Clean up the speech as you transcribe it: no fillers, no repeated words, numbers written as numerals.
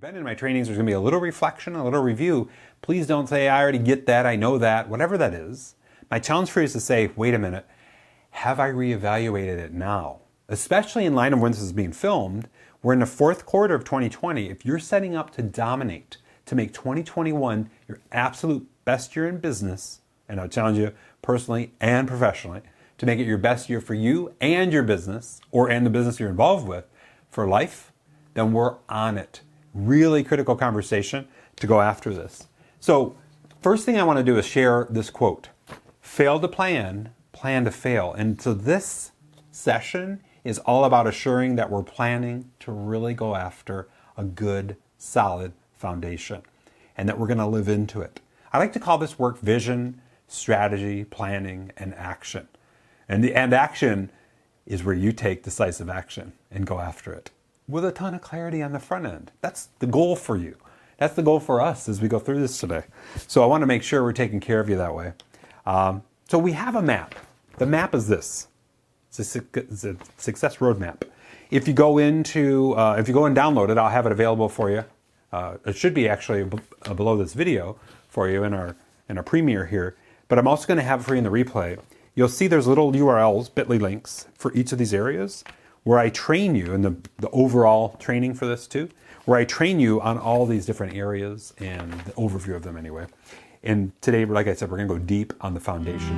been in my trainings, there's going to be a little reflection, a little review. Please don't say, I already get that, I know that, whatever that is. My challenge for you is to say, wait a minute, have I reevaluated it now? Especially in light of when this is being filmed, we're in the fourth quarter of 2020. If you're setting up to dominate, to make 2021 your absolute best year in business, and I'll challenge you personally and professionally, to make it your best year for you and your business, and the business you're involved with, for life, then we're on it. Really critical conversation to go after this. So first thing I want to do is share this quote. Fail to plan, plan to fail. And so this session is all about assuring that we're planning to really go after a good, solid foundation and that we're going to live into it. I like to call this work vision, strategy, planning, and action. And action is where you take decisive action and go after it with a ton of clarity on the front end. That's the goal for you. That's the goal for us as we go through this today. So I want to make sure we're taking care of you that way. So we have a map. The map is this. It's a success roadmap. If you go and download it, I'll have it available for you. It should be actually below this video for you in our premiere here. But I'm also going to have it for you in the replay. You'll see there's little URLs, bit.ly links for each of these areas where I train you in the overall training for this too, where I train you on all these different areas and the overview of them anyway. And today, like I said, we're going to go deep on the foundation.